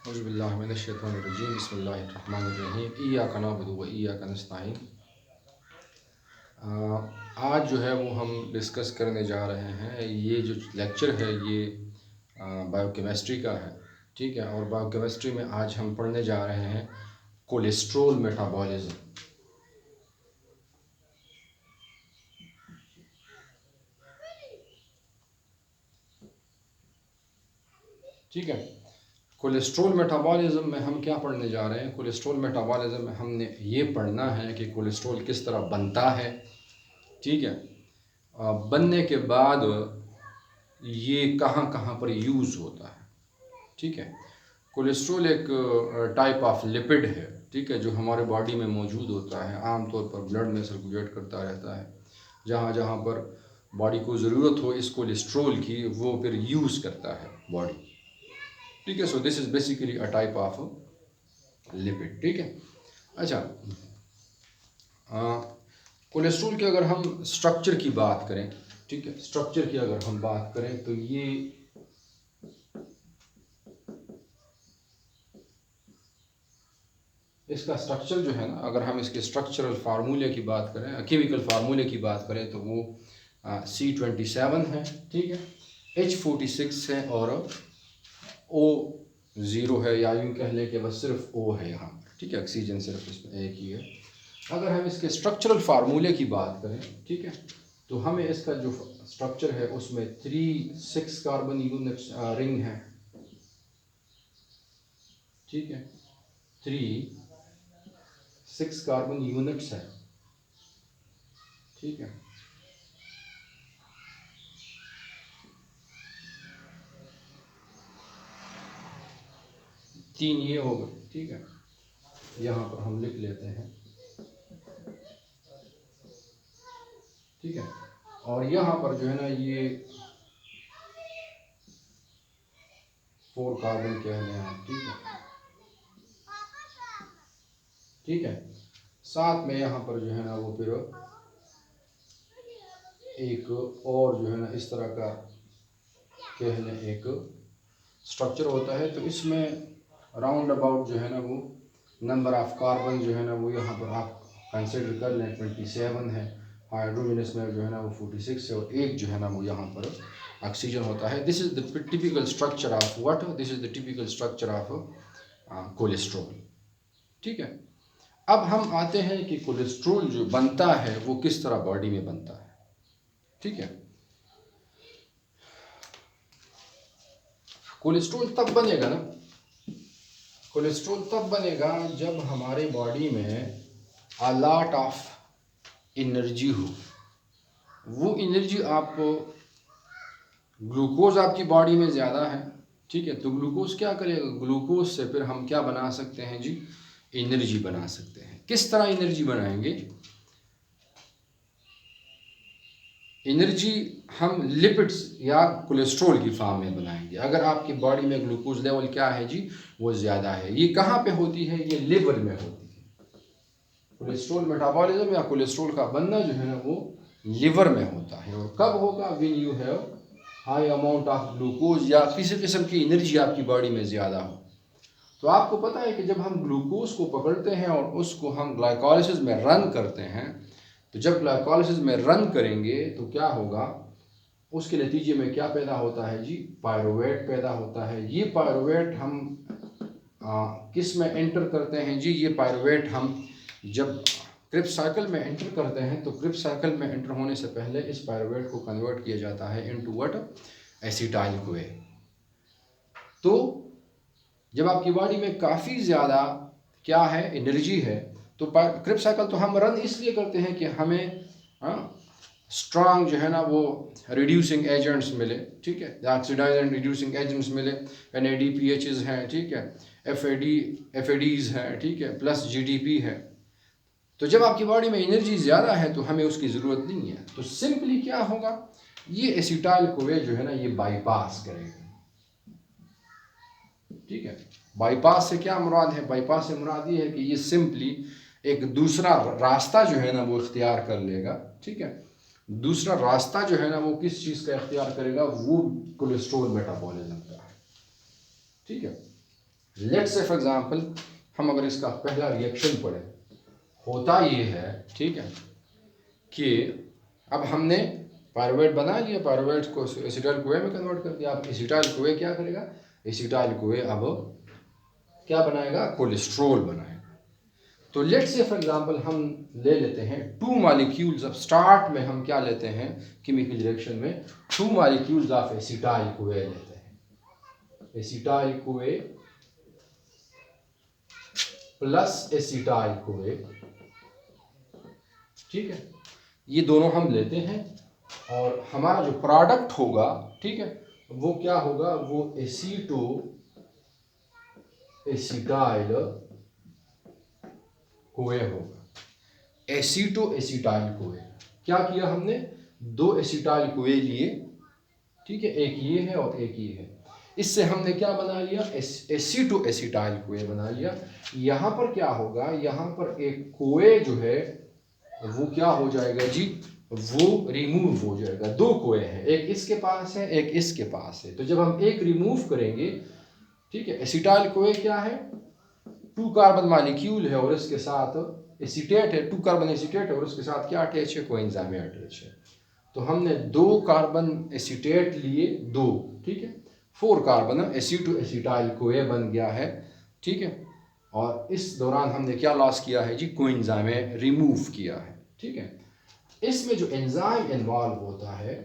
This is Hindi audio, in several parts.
औज़ुबिल्लाहि मिनश्शैतानिर्रजीम बिस्मिल्लाहिर्रहमानिर्रहीम इय्याका नअबुदु व इय्याका नस्तईन। आज जो है वो हम डिस्कस करने जा रहे हैं। ये जो लेक्चर है ये बायोकेमिस्ट्री का है, ठीक है। और बायोकेमिस्ट्री में आज हम पढ़ने जा रहे हैं कोलेस्ट्रॉल मेटाबॉलिज्म। ठीक है, कोलेस्ट्रॉल मेटाबॉलिज्म में हम क्या पढ़ने जा रहे हैं। कोलेस्ट्रॉल मेटाबॉलिज्म में हमने ये पढ़ना है कि कोलेस्ट्रॉल किस तरह बनता है, ठीक है। बनने के बाद ये कहाँ कहाँ पर यूज़ होता है, ठीक है। कोलेस्ट्रॉल एक टाइप ऑफ लिपिड है, ठीक है, जो हमारे बॉडी में मौजूद होता है। आमतौर पर ब्लड में सर्कुलेट करता रहता है। जहाँ जहाँ पर बॉडी को ज़रूरत हो इस कोलेस्ट्रॉल की, वो फिर यूज़ करता है बॉडी, ठीक है। So this is basically a type of lipid, ठीक है। अच्छा, कोलेस्ट्रॉल के अगर हम स्ट्रक्चर की बात करें, ठीक है, स्ट्रक्चर की अगर हम बात करें तो ये इसका स्ट्रक्चर जो है ना, अगर हम इसके स्ट्रक्चरल फार्मूले की बात करें, केमिकल फार्मूले की बात करें तो वो C27 है, ठीक है, H46 है और O0 है, या यूँ कह लें कि बस सिर्फ O है यहाँ पर, ठीक है। ऑक्सीजन सिर्फ इसमें एक ही है। अगर हम इसके स्ट्रक्चरल फार्मूले की बात करें, ठीक है, तो हमें इसका जो स्ट्रक्चर है उसमें 3 6 कार्बन यूनिट रिंग है, ठीक है, 3 6 कार्बन यूनिट्स है, ठीक है। तीन ये हो गए, ठीक है। यहाँ पर हम लिख लेते हैं, ठीक है। और यहाँ पर जो है ना ये 4 कार्बन कह रहे हैं, ठीक है, ठीक है। साथ में यहाँ पर जो है ना वो फिर एक और जो है ना इस तरह का कह लें एक स्ट्रक्चर होता है। तो इसमें राउंड अबाउट जो है ना वो नंबर ऑफ कार्बन जो है ना वो यहाँ पर आप कंसिडर कर लें 27 है। हाइड्रोजन इसमें जो है ना वो 46 है और एक जो है ना वो यहाँ पर ऑक्सीजन होता है। This is the typical structure of what, this is the typical structure of cholesterol, ठीक है। अब हम आते हैं कि कोलेस्ट्रॉल जो बनता है वो किस तरह बॉडी में बनता है, ठीक है। कोलेस्ट्रॉल तब बनेगा ना, कोलेस्ट्रॉल तब बनेगा जब हमारे बॉडी में अ लॉट ऑफ एनर्जी हो। वो एनर्जी आप, ग्लूकोज आपकी बॉडी में ज़्यादा है, ठीक है, तो ग्लूकोज क्या करेगा, ग्लूकोज से फिर हम क्या बना सकते हैं जी, एनर्जी बना सकते हैं। किस तरह एनर्जी बनाएंगे, एनर्जी हम लिपिड्स या कोलेस्ट्रॉल की फॉर्म में बनाएंगे। अगर आपकी बॉडी में ग्लूकोज लेवल क्या है जी, वो ज़्यादा है, ये कहाँ पे होती है, ये लिवर में होती है। कोलेस्ट्रॉल मेटाबॉलिज्म या कोलेस्ट्रॉल का बनना जो है ना वो लिवर में होता है। और कब होगा, when you have high amount of glucose, या किसी किस्म की एनर्जी आपकी बॉडी में ज़्यादा हो। तो आपको पता है कि जब हम ग्लूकोज को पकड़ते हैं और उसको हम ग्लाइकोलाइसिस में रन करते हैं, तो जब ग्लाइकोलाइसिस में रन करेंगे तो क्या होगा, उसके नतीजे में क्या पैदा होता है जी, पायरुवेट पैदा होता है। ये पायरुवेट हम किस में एंटर करते हैं जी, ये पायरुवेट हम जब क्रिब्स साइकिल में एंटर करते हैं तो क्रिब्स साइकिल में एंटर होने से पहले इस पायरुवेट को कन्वर्ट किया जाता है इनटू व्हाट, एसिटाइल कोए। तो जब आपकी बॉडी में काफ़ी ज़्यादा क्या है, एनर्जी है, तो क्रिब्स साइकिल तो हम रन इसलिए करते हैं कि हमें स्ट्रॉन्ग जो है ना वो रिड्यूसिंग एजेंट्स मिले, ठीक है, ऑक्सीडाइज एंड रिड्यूसिंग एजेंट्स मिले, NADPHs हैं, ठीक है, FADs हैं, ठीक है, प्लस GDP है। तो जब आपकी बॉडी में एनर्जी ज़्यादा है तो हमें उसकी ज़रूरत नहीं है, तो सिंपली क्या होगा, ये एसिटाइल कोए जो है ना ये बाईपास करेगा, ठीक है। बाईपास से क्या मुराद है, बाईपास से मुराद ये है कि ये सिंपली एक दूसरा रास्ता जो है ना वो इख्तियार कर लेगा, ठीक है। दूसरा रास्ता जो है ना वो किस चीज़ का इख्तियार करेगा, वो कोलेस्ट्रॉल मेटाबॉलिज्म का है, ठीक है। लेट्स से फॉर एग्जांपल हम अगर इसका पहला रिएक्शन पढ़ें, होता ये है, ठीक है, कि अब हमने पायरुवेट बना लिया, पायरुवेट को एसिटाइल कोए में कन्वर्ट कर दिया। अब एसिटाइल कोए क्या करेगा, एसिटाइल कोए अब क्या बनाएगा, कोलेस्ट्रॉल बनाएगा। तो लेट्स से फॉर एग्जांपल हम ले लेते हैं 2 मॉलिक्यूल्स। अब स्टार्ट में हम क्या लेते हैं केमिकल रिएक्शन में, 2 मॉलिक्यूल्स ऑफ एसिटाइल कोए लेते हैं, acetyl CoA plus acetyl CoA, ठीक है, ये दोनों हम लेते हैं और हमारा जो प्रोडक्ट होगा, ठीक है, वो क्या होगा, वो एसीटो एसिटाइल कोए होगा। एसीटो एसिटाइल कोए, क्या किया हमने, 2 एसिटाइल कोए लिए, ठीक है, एक ये है और एक ये है। इससे हमने क्या बना लिया, एसीटो एसिटाइल कोए बना लिया। यहां पर क्या होगा, यहां पर एक कोए जो है वो क्या हो जाएगा जी, वो रिमूव हो जाएगा। 2 कोए हैं, एक इसके पास है एक इसके पास है, तो जब हम एक रिमूव करेंगे, ठीक है, एसिटाइल कोए क्या है, 2 कार्बन मॉलिक्यूल है और इसके साथ एसीटेट है, 2 कार्बन एसीटेट है और उसके साथ क्या अटैच है, कोएंजाइम अटैच है। तो हमने 2 कार्बन एसीटेट लिए, 2, ठीक है, 4 कार्बन एसीटो एसिटाइल कोए बन गया है, ठीक है। और इस दौरान हमने क्या लॉस किया है जी, कोएंजाइम रिमूव किया है, ठीक है। इसमें जो एंजाइम इन्वॉल्व होता है,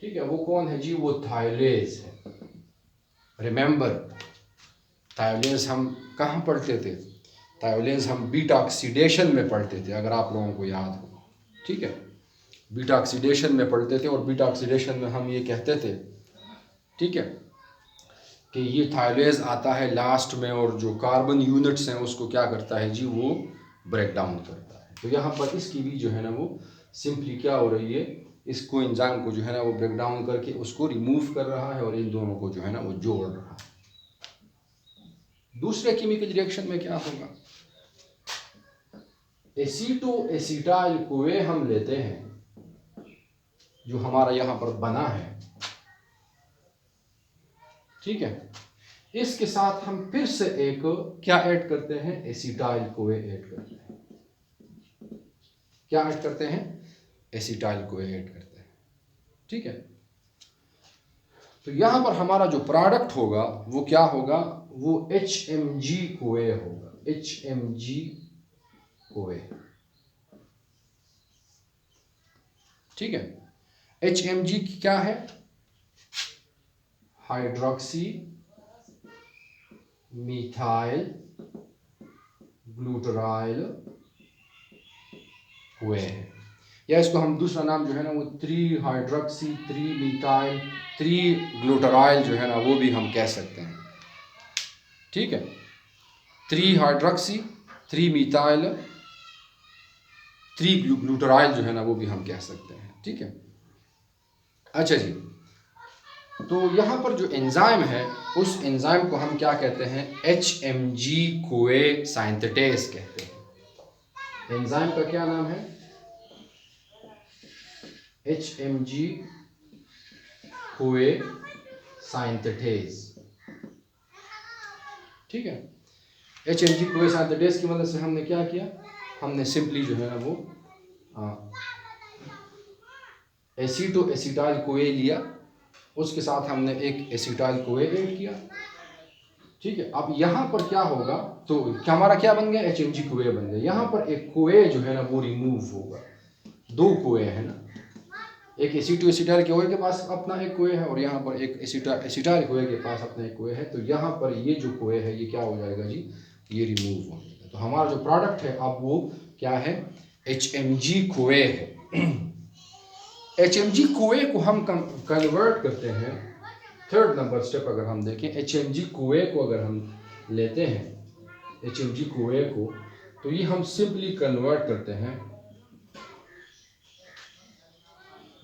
ठीक है, वो कौन है जी, वो थायोलेज है। रिमेंबर, थायोलेज हम कहाँ पढ़ते थे, थायोलेज हम बीटा ऑक्सीडेशन में पढ़ते थे, अगर आप लोगों को याद हो, ठीक है, बीटा ऑक्सीडेशन में पढ़ते थे। और बीटा ऑक्सीडेशन में हम ये कहते थे, ठीक है, कि ये थायोलेज आता है लास्ट में और जो कार्बन यूनिट्स हैं उसको क्या करता है जी, वो ब्रेक डाउन करता है। तो यहाँ पर इसकी भी जो है ना वो सिंपली क्या हो रही है, इस कोएंजाइम को जो है ना वो ब्रेक डाउन करके उसको रिमूव कर रहा है और इन दोनों को जो है ना वो जोड़ रहा है। दूसरे केमिकल रिएक्शन में क्या होगा, एसीटो एसिटाइल कोए हम लेते हैं जो हमारा यहाँ पर बना है, ठीक है, इसके साथ हम फिर से एक क्या ऐड करते हैं, एसिटाइल कोए ऐड करते हैं। क्या ऐड करते हैं, एसिटाइल कोए ऐड करते हैं, ठीक है। तो यहां पर हमारा जो प्रोडक्ट होगा वो क्या होगा, वो HMG कोए होगा, HMG कोए, ठीक है। HMG क्या है, हाइड्रोक्सी मिथाइल ग्लूटराइल कोए है, या इसको हम दूसरा नाम जो है ना वो 3 हाइड्रोक्सी 3 मिथाइल 3 ग्लूटराइल जो है ना वो भी हम कह सकते हैं, ठीक है। 3 हाइड्रोक्सी 3 मिथाइल 3 ग्लूटराइल जो है ना वो भी हम कह सकते हैं, ठीक है। अच्छा जी, तो यहाँ पर जो एंजाइम है उस एंजाइम को हम क्या कहते हैं, HMG कोए सिंथेटेज कहते हैं। एंजाइम का क्या नाम है, HMG कोए सिंथेटेज, ठीक है। HMG कोए सिंथेटेज की मदद से हमने क्या किया, हमने सिंपली जो है ना वो एसीटो एसिटाइल कोए लिया, उसके साथ हमने एक एसिटाइल कोए ऐड किया, ठीक है। अब यहाँ पर क्या होगा, तो हमारा क्या बन गया, HMG कोए बन गया। यहाँ पर एक कोए जो है ना वो रिमूव होगा, 2 कोए है ना, एक एसीटो एसिटाइल कोए के पास अपना एक कोए है और यहाँ पर एक एसिटाइल कोए के पास अपना एक कोए है। तो यहाँ पर ये जो कोए है ये क्या हो जाएगा जी, ये रिमूव हो जाएगा। तो हमारा जो प्रोडक्ट है अब वो क्या है, HMG कोए है। HMG कोए को हम कन्वर्ट करते हैं, 3rd नंबर स्टेप अगर हम देखें, HMG कोए को अगर हम लेते हैं, HMG कोए को, तो ये हम सिंपली कन्वर्ट करते हैं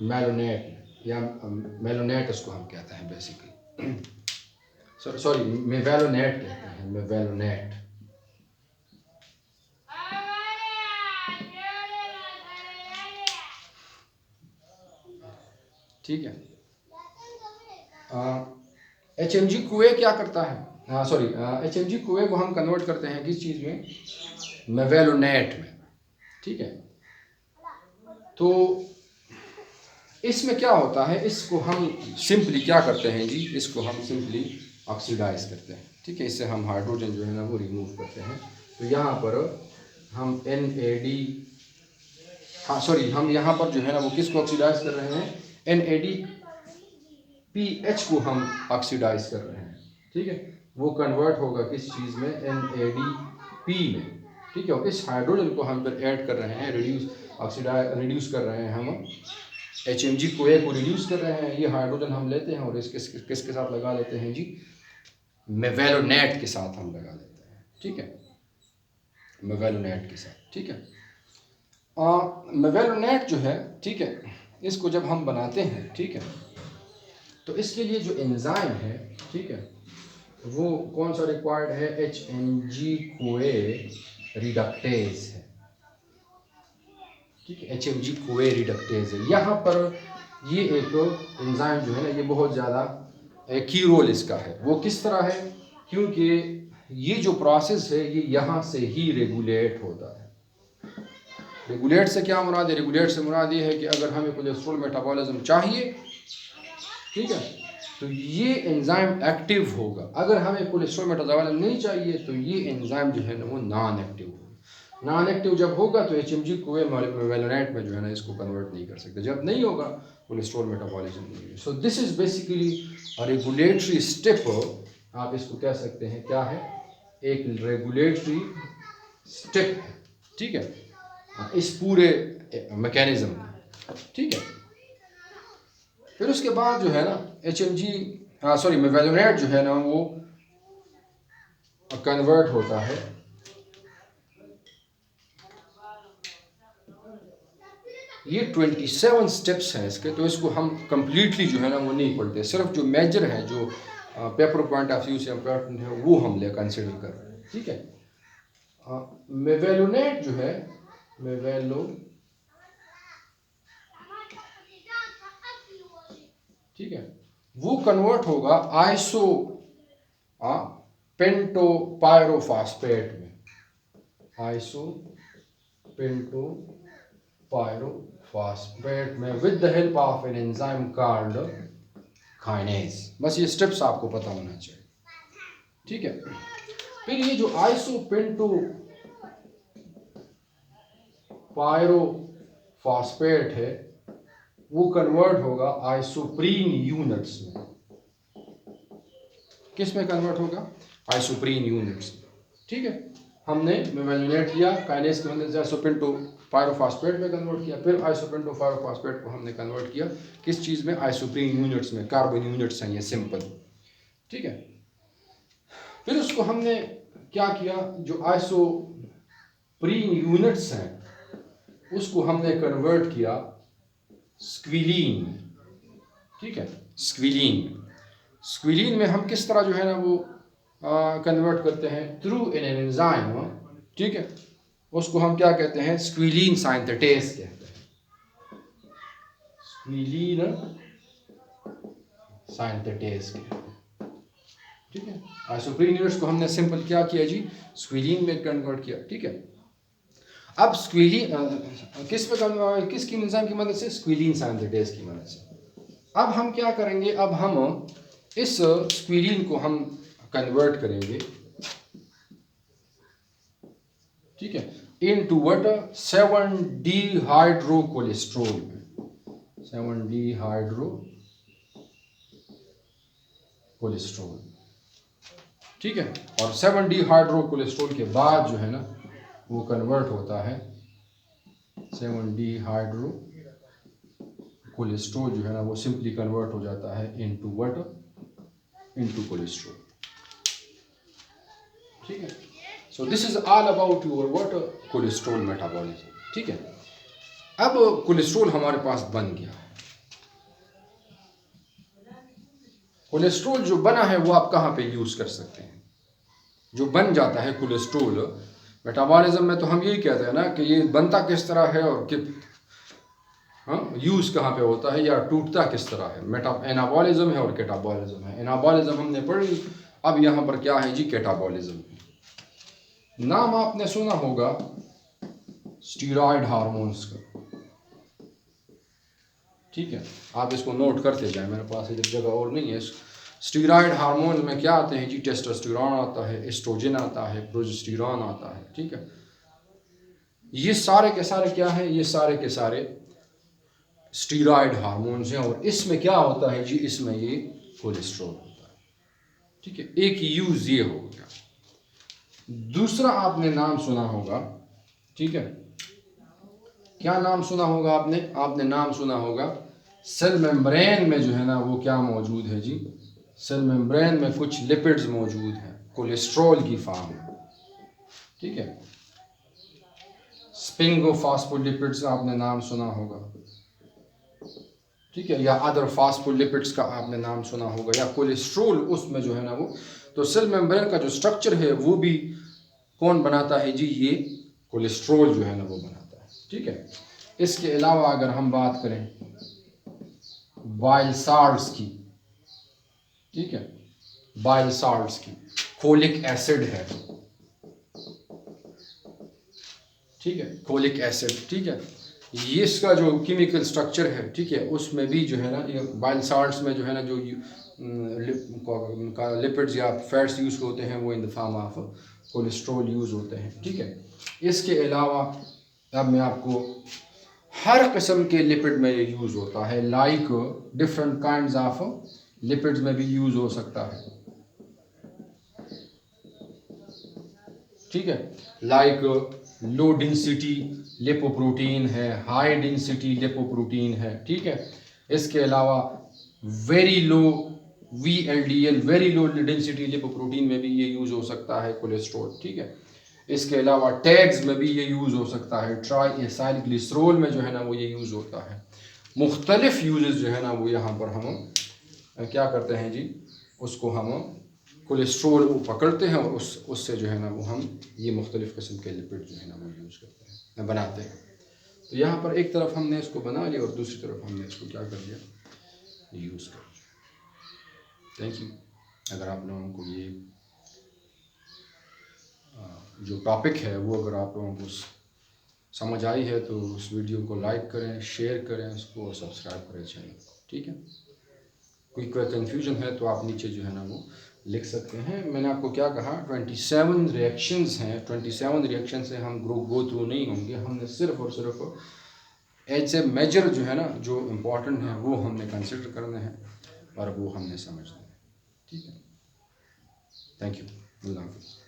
मेलोनेट, या मेलोनेट इसको हम कहते हैं बेसिकली, सॉरी मेवेलोनेट कहते हैं, मेवेलोनेट, ठीक है। HMG कोए क्या करता है, HMG कुएं को हम कन्वर्ट करते हैं किस चीज़ में, मेवेलोनेट में, ठीक है। तो इसमें क्या होता है, इसको हम सिंपली क्या करते हैं जी, इसको हम सिंपली ऑक्सीडाइज करते हैं, ठीक है। इससे हम हाइड्रोजन जो है ना वो रिमूव करते हैं। तो यहाँ पर हम NAD, हम यहाँ पर जो है ना वो किसको ऑक्सीडाइज कर रहे हैं, NADPH को हम ऑक्सीडाइज कर रहे हैं, ठीक है। वो कन्वर्ट होगा किस चीज़ में, NADP में, ठीक है। और इस हाइड्रोजन को हम फिर ऐड कर रहे हैं, रिड्यूस कर रहे हैं हम HMG कोए को रिड्यूस कर रहे हैं। ये हाइड्रोजन हम लेते हैं और इसके किसके साथ लगा लेते हैं जी, मेवेलोनेट के साथ हम लगा लेते हैं, ठीक है, मेवेलोनेट के साथ, ठीक है। मेवेलोनेट जो है, ठीक है, इसको जब हम बनाते हैं, ठीक है, तो इसके लिए जो एंजाइम है, ठीक है, वो कौन सा रिक्वायर्ड है, HMG कोए रिडक्टेज है, ठीक है, HMG कोए रिडक्टेज है। यहाँ पर ये एक एंजाइम जो है ना ये बहुत ज़्यादा की रोल इसका है। वो किस तरह है, क्योंकि ये जो प्रोसेस है ये यहाँ से ही रेगुलेट होता है। रेगुलेट से क्या मुराद है, रेगुलेट से मुराद ये है कि अगर हमें कोलेस्ट्रॉल मेटाबॉलिज्म चाहिए, ठीक है, तो ये एंजाइम एक्टिव होगा। अगर हमें कोलेस्ट्रॉल मेटाबॉलिज्म नहीं चाहिए तो ये एंजाइम जो है ना वो नॉन एक्टिव होगा। नॉन एक्टिव जब होगा तो HMG कोए मेवेलोनेट में जो है ना इसको कन्वर्ट नहीं कर सकते। जब नहीं होगा कोलेस्ट्रॉल मेटाबॉलिज्म नहीं है। So this is basically a regulatory step, आप इसको कह सकते हैं क्या है, एक रेगुलेटरी स्टेप है, ठीक है, इस पूरे मैकेनिज्म में, ठीक है। फिर उसके बाद जो है ना मेवेलोनेट जो है ना वो कन्वर्ट होता है ये 27 स्टेप्स हैं इसके, तो इसको हम कंप्लीटली जो है ना वो नहीं पढ़ते, सिर्फ जो मेजर है, जो पेपर पॉइंट ऑफ व्यू से इम्पोर्टेंट है वो हम ले कंसिडर कर रहे हैं, ठीक है। मेवेलोनेट जो है, ठीक है, वो कन्वर्ट होगा आइसो पेंटोपायरोफॉस्फेट में, आइसो पेंटोपायरोफॉस्फेट में with the help of an enzyme called kinase. बस ये स्टेप्स आपको पता होना चाहिए, ठीक है। फिर ये जो आइसो पेंटोपायरोफॉस्फेट है वो कन्वर्ट होगा आइसोप्रीन यूनिट्स में। किस में कन्वर्ट होगा, आइसोप्रीन यूनिट्स में, ठीक है। हमने मेवेलोनेट लिया, काइनेज की मदद से आइसोपेंटोपायरोफॉस्फेट में कन्वर्ट किया, फिर आइसोपेंटोपायरोफॉस्फेट को हमने कन्वर्ट किया किस चीज़ में, आइसोप्रीन यूनिट्स में। कार्बन यूनिट्स हैं ये सिंपल, ठीक है। फिर उसको हमने क्या किया, जो आइसोप्रीन यूनिट्स हैं उसको हमने कन्वर्ट किया स्क्विलीन, ठीक है, स्क्विलीन में हम किस तरह जो है ना वो कन्वर्ट करते हैं, थ्रू एन एंजाइम, ठीक है। उसको हम क्या कहते हैं, स्क्विलीन सिंथेटेज कहते हैं, स्क्विलीन सिंथेटेज कहते हैं, ठीक है। आइसोप्रीन यूनिट्स को हमने सिंपल क्या किया जी, स्क्विलीन में कन्वर्ट किया, ठीक है। अब स्क्विलीन किसकी एंजाइम की मदद से, स्क्विलीन सिंथेटेज की मदद से। अब हम क्या करेंगे, अब हम इस स्क्विलीन को हम कन्वर्ट करेंगे, ठीक है, इनटू व्हाट, 7-डीहाइड्रोकोलेस्ट्रॉल में, 7-डीहाइड्रोकोलेस्ट्रॉल, ठीक है। और 7-डीहाइड्रोकोलेस्ट्रॉल के बाद जो है ना वो कन्वर्ट होता है, 7-डीहाइड्रोकोलेस्ट्रॉल जो है ना वो सिंपली कन्वर्ट हो जाता है इनटू व्हाट, इनटू कोलेस्ट्रॉल, ठीक है। So this is all about your what, cholesterol metabolism, ठीक है। अब कोलेस्ट्रॉल हमारे पास बन गया है। कोलेस्ट्रॉल जो बना है वो आप कहाँ पे यूज कर सकते हैं, जो बन जाता है कोलेस्ट्रॉल मेटाबॉलिज्म में, तो हम यही कहते हैं ना कि ये बनता किस तरह है और यूज कहाँ पे होता है या टूटता किस तरह है। एनाबॉलिज्म है और कैटाबॉलिज्म है। एनाबॉलिज्म हमने पढ़ ली। अब यहाँ पर क्या है जी, कैटाबॉलिज्म। नाम आपने सुना होगा स्टीरॉयड हार्मोन्स का, ठीक है, आप इसको नोट करते जाएं, मेरे पास इधर जगह और नहीं है। स्टीरॉयड हार्मोन में क्या आते हैं जी, टेस्टोस्टेरोन आता है, एस्ट्रोजन आता है, प्रोजेस्टेरोन आता है, ठीक है। ये सारे के सारे क्या है, ये सारे के सारे स्टीरॉयड हार्मोन्स हैं। और इसमें क्या होता है जी, इसमें ये कोलेस्ट्रॉल होता है, ठीक है। एक यूज ये हो गया। दूसरा आपने नाम सुना होगा, ठीक है, क्या नाम सुना होगा आपने, आपने नाम सुना होगा सेल मेम्ब्रेन में जो है ना वो क्या मौजूद है जी, सेल मेम्ब्रेन में कुछ लिपिड्स मौजूद हैं कोलेस्ट्रॉल की फॉर्म में, ठीक है। स्पिंगोफॉस्फोलिपिड्स आपने नाम सुना होगा, ठीक है, या अदर फॉस्फोलिपिड्स का आपने नाम सुना होगा, या कोलेस्ट्रॉल उसमें जो है ना वो। तो सेल मेम्ब्रेन का जो स्ट्रक्चर है वो भी कौन बनाता है जी, ये कोलेस्ट्रॉल जो है ना वो बनाता है, ठीक है। इसके अलावा अगर हम बात करें बाइल साल्ट्स की, ठीक है, बाइल साल्ट्स की, फोलिक एसिड है, ठीक है, फोलिक एसिड, ठीक है, ये इसका जो केमिकल स्ट्रक्चर है, ठीक है, उसमें भी जो है ना ये बाइल साल्ट्स में जो है ना जो लिपिड्स या फैट्स यूज होते हैं वो in the form of cholesterol use होते हैं, ठीक है। इसके अलावा अब मैं आपको हर किस्म के लिपिड में ये यूज होता है, like different kinds of lipids में भी यूज हो सकता है, ठीक है, लाइक लो डेंसिटी लिपोप्रोटीन है, हाई डेंसिटी लिपोप्रोटीन है, ठीक है। इसके अलावा very low VLDL very low density lipoprotein में भी ये यूज हो सकता है कोलेस्ट्रॉल, ठीक है। इसके अलावा टैग्स में भी ये यूज हो सकता है, ट्राई एसाइल ग्लिसरॉल में जो है ना वो ये यूज होता है। मुख्तलिफ यूजेस जो है ना वो यहाँ पर हम क्या करते हैं जी, उसको हम कोलेस्ट्रॉल पकड़ते हैं और उससे जो है ना वो हम ये मुख्तलिफ किस्म के लिपिड जो है ना वो यूज़ करते हैं, बनाते हैं। तो यहाँ पर एक तरफ हमने इसको बना लिया और दूसरी तरफ हमने इसको क्या कर दिया, यूज़ कर दिया। Thank you. अगर आप लोगों को ये जो टॉपिक है वो अगर आप लोगों को समझ आई है तो उस वीडियो को लाइक करें, शेयर करें उसको और सब्सक्राइब करें चैनल को, ठीक है। कोई कन्फ्यूजन है तो आप नीचे जो है ना वो लिख सकते हैं। मैंने आपको क्या कहा, 27 रिएक्शंस हैं, 27 रिएक्शन से हम गो थ्रू नहीं होंगे, हमने सिर्फ और सिर्फ एज ए मेजर जो है ना जो इम्पोर्टेंट है वो हमने कंसिडर करना है और वो हमने समझना है, ठीक है। Thank you. अल्लाह हाफ़िज़।